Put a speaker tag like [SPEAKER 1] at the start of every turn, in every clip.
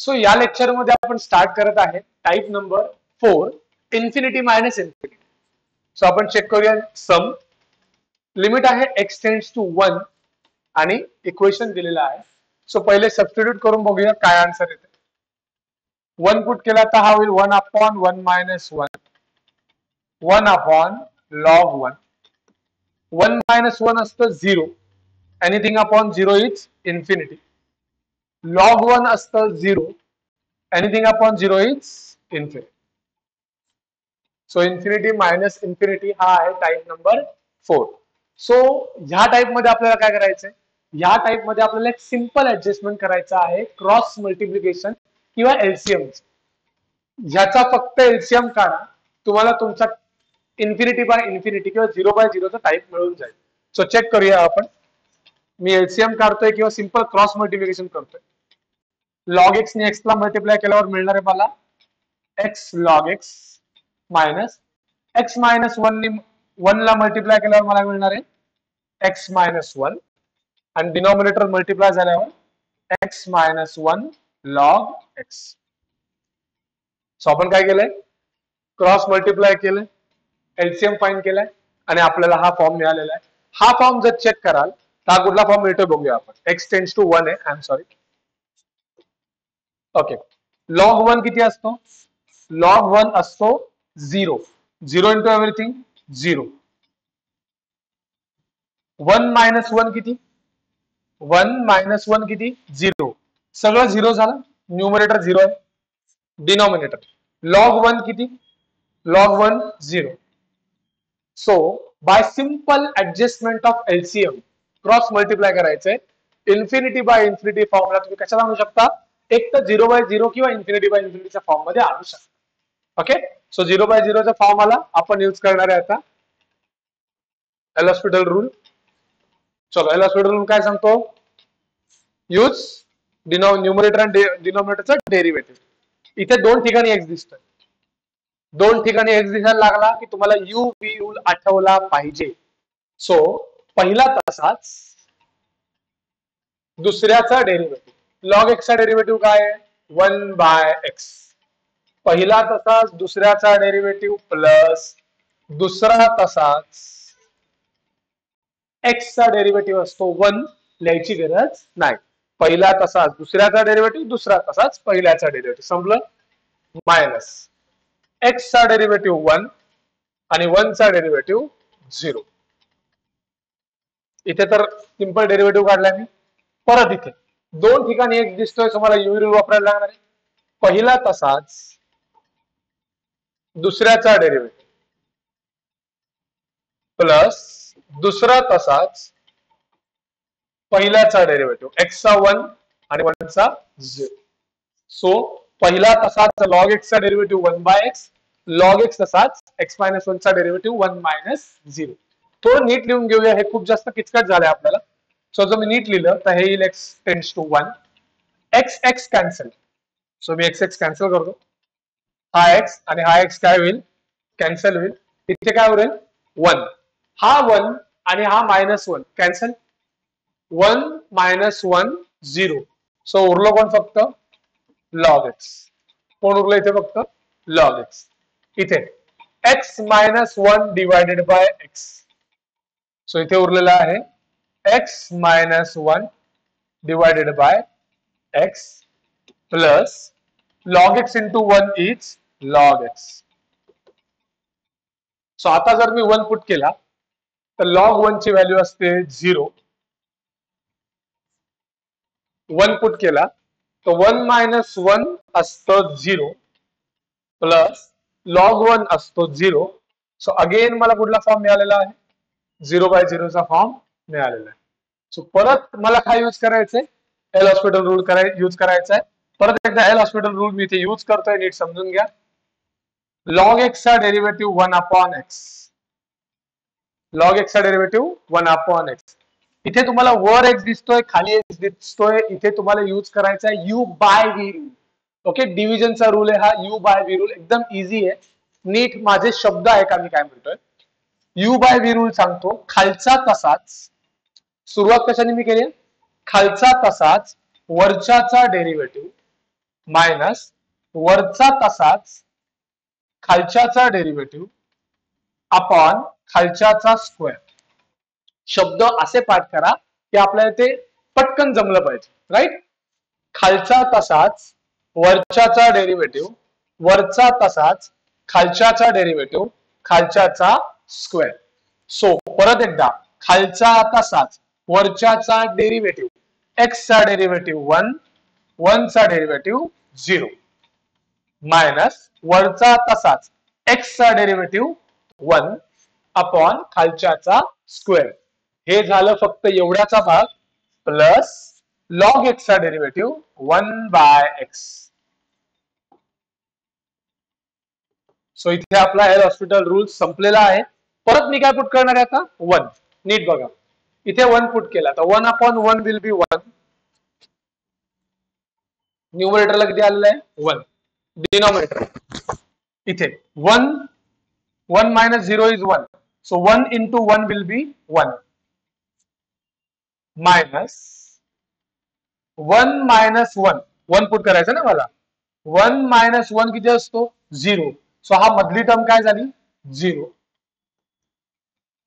[SPEAKER 1] So या lecture मध्ये आपण स्टार्ट करत आहे type number 4 infinity minus infinity. So आपण चेक करूया सम. लिमिट आहे x टेंड्स टू 1 आणि इक्वेशन दिलेला आहे. सो पहिले सबस्टिट्यूट करून बघूया काय आन्सर येते. 1 पुट केला तर हा होईल 1 upon 1 minus 1 1 upon log 1. 1 minus 1 असतं 0. Anything upon 0 is infinity. Log 1 असतं 0. Anything upon 0 is infinity. So infinity minus infinity हा आहे टाइप नंबर 4. सो ह्या टाइप मध्ये आपल्याला काय करायचंय, ह्या टाइप मध्ये आपल्याला एक सिंपल ऍडजस्टमेंट करायचं आहे क्रॉस मल्टिप्लिकेशन किंवा एलसीएम. ह्याचा फक्त एलसीएम काढा, तुम्हाला तुमचा इन्फिनिटी बाय इन्फिनिटी किंवा 0 बाय 0 चा टाइप मिळून जाईल. सो चेक करूया आपण. मी एलसीएम काढतोय किंवा सिंपल क्रॉस मल्टिप्लिकेशन करतोय. लॉग एक्स ने एक्स ला मल्टिप्लाय केल्यावर मिळणार आहे मला x log x minus x minus 1 ला मल्टिप्लाय केल्यावर मला मिळणार आहे एक्स मायनस 1 आणि डिनॉमिनेटर मल्टिप्लाय झाल्यावर x minus 1 log x. So आपण काय केलंय, क्रॉस मल्टिप्लाय केलंय, एलसीएम फाइंड केलाय आणि आपल्याला हा फॉर्म मिळालेला आहे. हा फॉर्म जर चेक कराल तर हा कुठला फॉर्म मिळतो बघूया आपण. एक्स टेंड्स टू 1 आहे, I am sorry. Okay, log 1 किती असतो? लॉग 1 असतो 0. 0 इंटू एव्हरीथिंग 0. 1 मायनस 1 किती? 1 मायनस 1 किती? 0. सगळं 0 झालं. न्यूमरेटर 0 आहे. डिनॉमिनेटर लॉग 1 किती? Log 1 0. So bye simple adjustment of LCM cross multiply करायचंय. इन्फिनिटी बाय इन्फिनिटी फॉर्मला तुम्ही कशाला आणू शकता? एक तर 0 बाय 0 किंवा इन्फिनिटी बाय इन्फिनिटीच्या फॉर्म मध्ये आणू शकता. ओके, सो 0 बाय 0 चा फॉर्म आला. आपण यूज करणार आहे आता एल हॉस्पिटल रूल. चलो, एल हॉस्पिटल रूल काय सांगतो? यूज न्यूमरेटर आणि डिनॉमिनेटरचा डेरिव्हेटिव्ह. इथे दोन ठिकाणी एक्स दिसतोय. दोन ठिकाणी एक्स दिसायला लागला की तुम्हाला यू बी रूल आठवला पाहिजे. सो पहिला तसाच दुसऱ्याचा डेरिव्हेटिव्ह. लॉग एक्सचा डेरिव्हेटिव्ह काय आहे? 1 बाय एक्स. पहिला तसाच दुसऱ्याचा डेरिव्हेटिव्ह प्लस दुसरा तसाच एक्सचा डेरिव्हेटिव्ह असतो 1. लिहायची गरज नाही. पहिला तसाच दुसऱ्याचा डेरिव्हेटिव्ह, दुसरा तसाच पहिल्याचा डेरिव्हेटिव्ह. संपलं. मायनस एक्सचा डेरिव्हेटिव्ह 1 आणि 1 चा डेरिव्हेटिव्ह 0. इथे तर सिंपल डेरिव्हेटिव्ह काढलाय मी. परत इथे दोन ठिकाणी एक्स दिसतोय, तुम्हाला यू रूल वापरायला लागणार आहे. पहिला तसाच दुसऱ्याचा डेरिव्हेटिव्ह प्लस दुसरा तसाच पहिल्याचा डेरिव्हेटिव्ह. एक्सचा 1 आणि 1 चा 0. सो पहिला तसाच लॉग एक्सचा derivative 1 by x, log x तसाच एक्स मायनस 1 चा डेरिव्हेटिव्ह 1 मायनस 0. थोडं नीट लिहून घेऊया, हे खूप जास्त किचकट झालंय आपल्याला. सो जर मी नीट लिहिलं तर हे येईल x tends to 1. X x cancel. So मी एक्स एक्स कॅन्सल करतो. हा एक्स आणि हा एक्स काय होईल? कॅन्सल होईल. इथे काय होईल? 1. हा 1 आणि हा मायनस 1 कॅन्सल. 1 मायनस 1 0. सो उरलो कोण? फक्त लॉग एक्स. कोण उरलं इथे? फक्त लॉग एक्स. इथे x minus 1 divided by x. So इथे उरलेला आहे x minus 1 divided by x plus log x into 1 is log x. So आता जर मी 1 पुट केला तर लॉग 1 ची व्हॅल्यू असते 0. 1 पुट केला तर 1 मायनस 1 असतं 0 प्लस लॉग 1 असतो 0. सो अगेन मला कुठला फॉर्म मिळालेला आहे? 0 बाय 0 चा फॉर्म मिळालेला आहे. सो परत मला काय यूज करायचंय? एल हॉस्पिटल रूल यूज करायचा आहे. परत एकदा एल हॉस्पिटल रूल मी इथे यूज करतोय, नीट समजून घ्या. लॉग एक्सचा डेरिव्हेटिव्ह 1 अपॉन एक्स. लॉग एक्सचा डेरिव्हेटिव्ह 1 अपॉन एक्स. इथे तुम्हाला वर एक्स दिसतोय, खाली एक्स दिसतोय. इथे तुम्हाला यूज करायचा आहे U by V rule. Okay, डिव्हिजनचा रूल आहे हा यू बाय व्ही रूल. एकदम इझी आहे. नीट माझे शब्द आहे का मी काय म्हणतोय. यू बाय व्ही रूल सांगतो, खालचा तसाच. सुरुवात कशाने मी केली? खालचा तसाच वरच्याचा डेरिव्हेटिव्ह मायनस वरचा तसाच खालच्याचा डेरिव्हेटिव्ह अपॉन खालच्याचा स्क्वेअर. शब्द असे पाठ करा की आपल्याला ते पटकन जमलं पाहिजे. राईट. खालचा तसाच वरच्याचा डेरिव्हेटिव्ह, वरचा तसाच खालच्याचा डेरिव्हेटिव्ह, खालच्याचा स्क्वेअर. सो परत एकदा खालचा तसाच वरच्याचा डेरिव्हेटिव्ह, एक्स चा डेरिव्हेटिव्ह 1, 1 चा डेरिव्हेटिव्ह 0 मायनस वरचा तसाच एक्स चा डेरिव्हेटिव्ह 1 अपॉन खालच्याचा स्क्वेअर. हे झालं फक्त एवढ्याचा भाग प्लस लॉग एक्स चा डेरिव्हेटिव्ह 1/x. सो इथे आपला एल हॉस्पिटल रूल संपलेला आहे. परत मी काय पुट करणार आहे आता 1. नीट बघा इथे 1 पुट केला तर 1/1 विल बी 1. न्यूमरेटरला किती आलेलं आहे 1. डिनॉमिनेटर इथे 1 1 minus 0 is 1. So 1 into 1 will be 1 minus 1 minus 1. 1 put करायचं ना मला. 1 minus 1 किती असतो 0. सो हा मधली टर्म काय झाली 0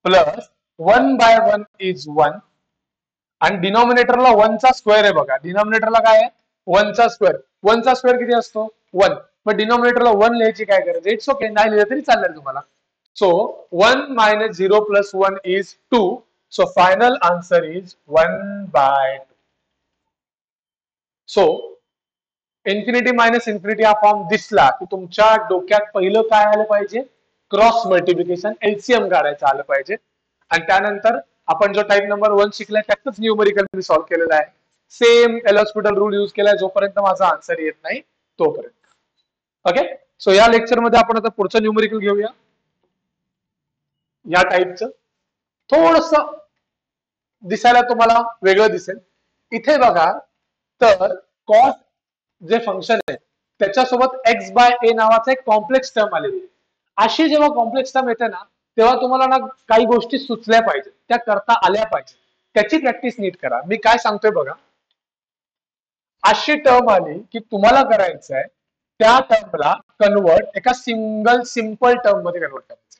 [SPEAKER 1] प्लस 1/1 is 1 आणि डिनॉमिनेटरला 1 चा स्क्वेअर आहे बघा. डिनॉमिनेटरला काय आहे 1 चा स्क्वेअर. 1 चा स्क्वेअर किती असतो 1. मग डिनॉमिनेटरला 1 लिहायची काय गरज आहे. इट्स ओके नाही लिहिलं तरी चालेल तुम्हाला. So 1 minus 0 plus 1 is 2. So final answer is 1/2. So infinity minus infinity हा फॉर्म दिसला की तुमच्या डोक्यात पहिलं काय आलं पाहिजे क्रॉस मल्टिप्लिकेशन एलसीएम काढायचं आलं पाहिजे. आणि त्यानंतर आपण जो टाइप नंबर 1 शिकलाय त्यातच न्यूमरिकल मी सॉल्व्ह केलेला आहे. Same L hospital rule use केलाय जोपर्यंत माझा आन्सर येत नाही तोपर्यंत. ओके. सो या लेक्चर मध्ये आपण आता पुढचं न्यूमरिकल घेऊया. या टाईपचं थोडस दिसायला तुम्हाला वेगळं दिसेल. इथे बघा तर कॉस जे फंक्शन आहे त्याच्यासोबत x/a नावाचा एक कॉम्प्लेक्स टर्म आलेली आहे. अशी जेव्हा कॉम्प्लेक्स टर्म येते ना तेव्हा तुम्हाला ना काही गोष्टी सुचल्या पाहिजे, त्या करता आल्या पाहिजे. त्याची प्रॅक्टिस नीट करा. मी काय सांगतोय बघा. अशी टर्म आली की तुम्हाला करायचं आहे त्या टर्मला कन्वर्ट एका सिंपल टर्म मध्ये कन्वर्ट करायचं.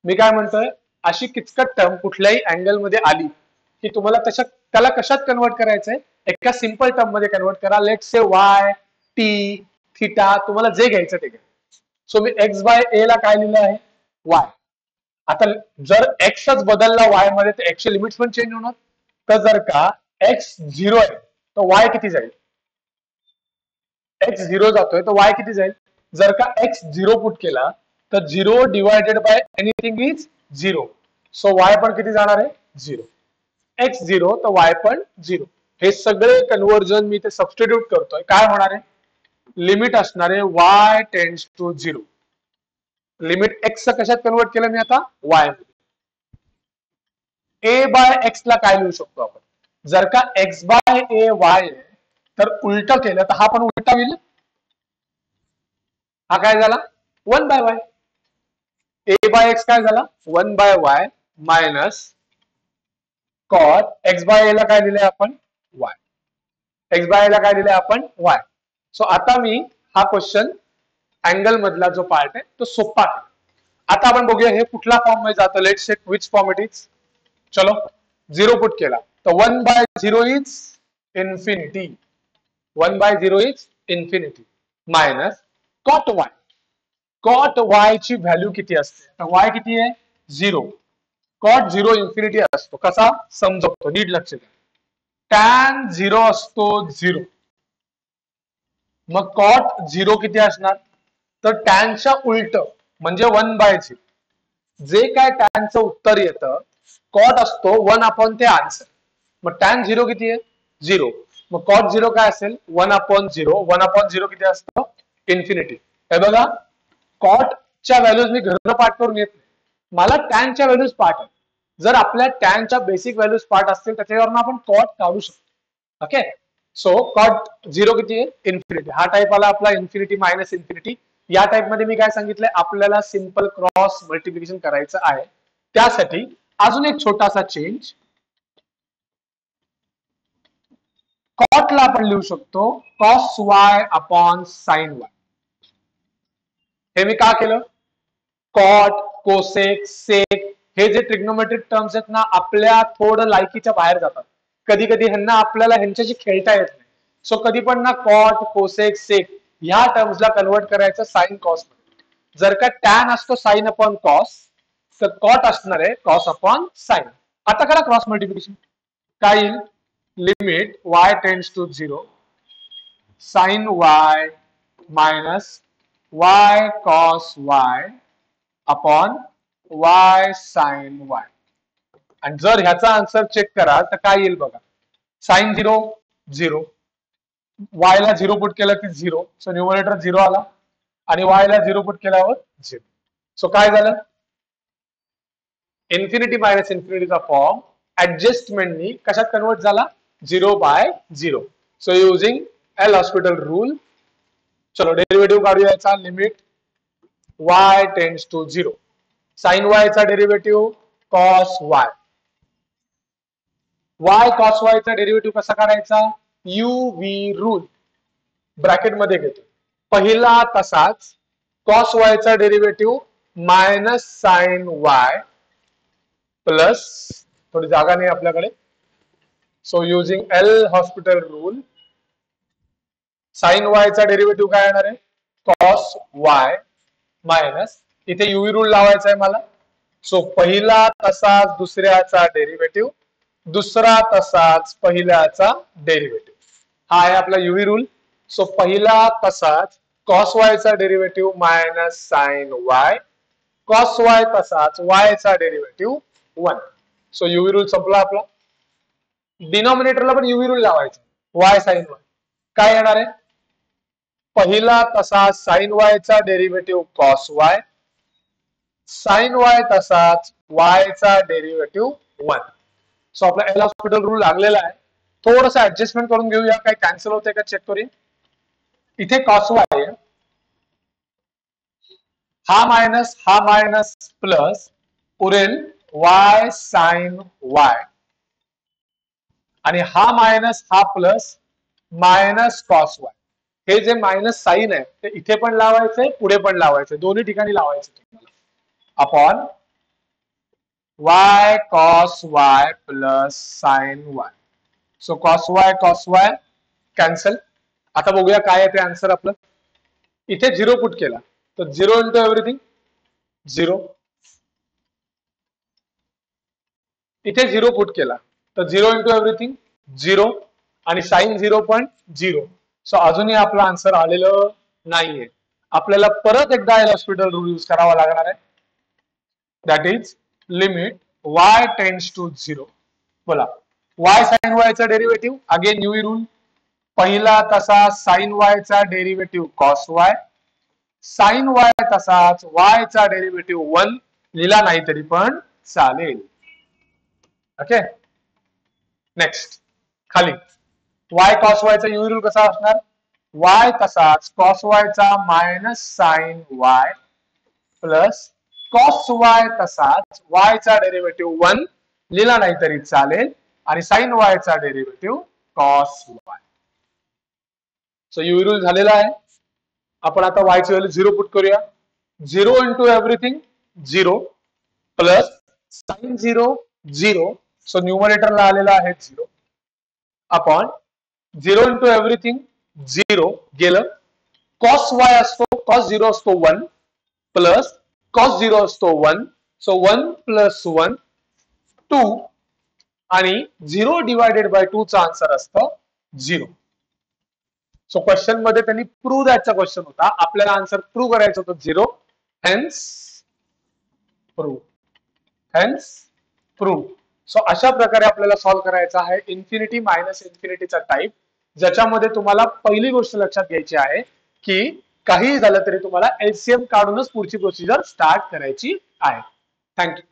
[SPEAKER 1] मी काय म्हणतोय अशी किचकट टर्म कुठल्याही अँगल मध्ये आली की तुम्हाला त्याला कशात कन्वर्ट करायचंय एका सिंपल टर्म मध्ये कन्वर्ट करा. लेट से y t थिटा तुम्हाला जे घ्यायचं ते घ्या. सो मी x/a ला काय लिहिलं आहे y. आता जर xच बदलला y मध्ये तर x चे लिमिट्स पण चेंज होणार. तर जर का x 0 आहे तर y किती जाईल. x 0 जातोय तर y किती जाईल. जर का x 0 पुट केला तर 0 divided by anything is 0. So y पण किती जाणार आहे 0. x 0 तर y पण 0. हे सगळे कन्वर्जन मी ते सबस्टिट्यूट करतोय. काय होणार आहे लिमिट असणार आहे y tends to 0. Limit x कशात कन्वर्ट केलं मी आता y मध्ये. a/x ला काय लिहू शकतो आपण. जर का x/a y तर उलट केलं तर हा पण उलटा होईल. हा काय झाला 1/y. a/x काय झाला 1/y मायनस कॉट x/a ला काय दिलंय आपण y. x/a ला काय दिलंय आपण y. सो आता मी हा क्वेश्चन अँगल मधला जो पार्ट आहे तो सोपा. आता आपण बघूया हे कुठला फॉर्म मध्ये जातं. Let's check which form it is. चलो 0 पुट केला तर 1/0 is infinity. 1/0 is infinity minus cot y. Cot y ची व्हॅल्यू किती असते तर y किती आहे 0. कॉट 0 इन्फिनिटी असतो. कसा समजवतो नीट लक्ष द्या. टॅन 0 असतो 0. मग कॉट 0 किती असणार तर टॅनच्या उलट म्हणजे 1/0. जे काय टॅनचं उत्तर येतं कॉट असतो 1 ते आन्सर. मग टॅन 0 किती आहे 0. मग कॉट 0 काय असेल 1/0. 1/0 किती असतं इन्फिनिटी. हे बघा कॉटच्या व्हॅल्यूज मी घरनं पाठ करून येत नाही. मला टॅनच्या व्हॅल्यूज पाठ आहे. जर आपल्या टॅनच्या बेसिक व्हॅल्यूज पाठ असतील त्याच्यावरून आपण कॉट काढू शकतो. ओके. सो कॉट 0 किती आहे इन्फिनिटी. हा टाइप आला आपला इन्फिनिटी मायनस इन्फिनिटी. या टाइप मध्ये मी काय सांगितलंय आपल्याला सिंपल क्रॉस मल्टिप्लिकेशन करायचं आहे. त्यासाठी अजून एक छोटासा चेंज कॉटला आपण लिहू शकतो cos Y upon sine Y. हे मी का केलं? कॉट, कोसेक, सेक हे जे ट्रिग्नोमेट्रिक टर्म्स आहेत ना आपल्या थोडं लायकीच्या बाहेर जातात. कधी कधी ह्यांना आपल्याला ह्यांच्याशी खेळता येत नाही. सो कधी पण ना कॉट, कोसेक, सेक ह्या टर्म्सला कन्वर्ट करायचं साइन कॉस. जर का टॅन असतो साइन अपॉन कॉस तर कॉट असणार आहे कॉस अपॉन साइन. आता करा क्रॉस मल्टिप्लिकेशन. काय येईल? Limit y tends to 0 sine y minus y cos y upon y sin y. आणि जर ह्याचा आन्सर चेक करा तर काय येईल बघा. साइन 0 0, y ला 0 पुट केलं की 0, सो न्यूमरेटर 0 आला आणि y ला 0 पुट केल्यावर 0. सो काय झालं? इन्फिनिटी मायनस इन्फिनिटीचा फॉर्म ऍडजस्टमेंटनी कशात कन्वर्ट झाला? 0 by 0. So using L'Hospital rule. चलो डेरिव्हेटिव्ह काढूया याचा. Limit y tends to 0 sine y चा derivative cos y. y cos y चा डेरिव्हेटिव्ह कसा काढायचा? uv रूल ब्रॅकेट मध्ये घेतो. पहिला तसाच cos y चा derivative minus sine y plus थोडी जागा नाही आपल्याकडे. So using L'Hospital rule sine y चा डेरिव्हेटिव्ह काय येणार आहे? cos y मायनस इथे युवी रूल लावायचा आहे मला. सो पहिला तसाच दुसऱ्याचा डेरिव्हेटिव्ह, दुसरा तसाच पहिल्याचा डेरिव्हेटिव्ह. हा आहे आपला युवी रूल. सो पहिला तसाच cos y चा derivative minus sine y, cos y तसाच y चा डेरिव्हेटिव्ह 1. सो युवी रूल संपला आपला. डिनॉमिनेटरला पण युवी रूल लावायचा y साइन y. काय येणार आहे? पहिला तसाच साइन y चा derivative cos y, sine y तसाच y चा डेरिव्हेटिव्ह 1. सो आपला एल हॉस्पिटल रूल लागलेला आहे. थोडस ऍडजस्टमेंट करून घेऊया. काय कॅन्सल होते का चेक करूया. इथे cos y आहे, हा मायनस प्लस उरेल y साइन y आणि हा मायनस हा प्लस मायनस cos y. हे जे मायनस साइन आहे ते इथे पण लावायचंय, पुढे पण लावायचंय, दोन्ही ठिकाणी लावायचं तुम्हाला. Upon y cos y plus sign y. So cos y cancel. आता बघूया काय आहे ते आन्सर आपलं. इथे 0 पुट केला तर 0 इंटू एव्हरीथिंग 0. इथे 0 पुट केला तर 0 इंटू एव्हरीथिंग 0 आणि साइन 0 पण 0. सो अजूनही आपला आन्सर आलेलं नाहीये. आपल्याला परत एकदा एल हॉस्पिटल रूल यूज करावा लागणार आहे. That is limit y tends to 0. बोला y साइन y चा डेरिव्हेटिव्ह अगेन युवी रूल. पहिला तसा साइन y चा derivative cos y, sine y तसाच y चा डेरिव्हेटिव्ह 1 लिहिला नाही तरी पण चालेल. ओके नेक्स्ट खाली y cos y चा युवी रूल कसा असणार? y तसाच cos y चा minus sine y plus cos y तसाच y चा डेरिव्हेटिव्ह 1 लिहिला नाही तरी चालेल आणि साइन y चा derivative cos y. So UV rule झालेला आहे. आपण आता y ची व्हॅल्यू 0 पुट करूया. 0 into everything 0 plus sine 0 0. So न्यूमरेटरला आलेला आहे 0 अपॉन 0 इंटू एव्हरीथिंग 0 गेलं. cos y असतो, cos 0 असतो 1 प्लस cos 0 असतो 1. सो 1 प्लस 1 2 आणि 0 डिवायडेड बाय 2 चा आन्सर असतो 0. सो क्वेश्चन मध्ये त्यांनी प्रूव्ह द्यायचा क्वेश्चन होता. आपल्याला आन्सर प्रूव्ह करायचं होतं 0. Hence prove. सो अशा प्रकारे आपल्याला सॉल्व्ह करायचा आहे इन्फिनिटी मायनस इन्फिनिटीचा टाइप, ज्याच्यामध्ये तुम्हाला पहिली गोष्ट लक्षात घ्यायची आहे की काही झालं तरी तुम्हाला एलसीएम काढूनच पुढची प्रोसिजर स्टार्ट करायची आहे. थँक्यू.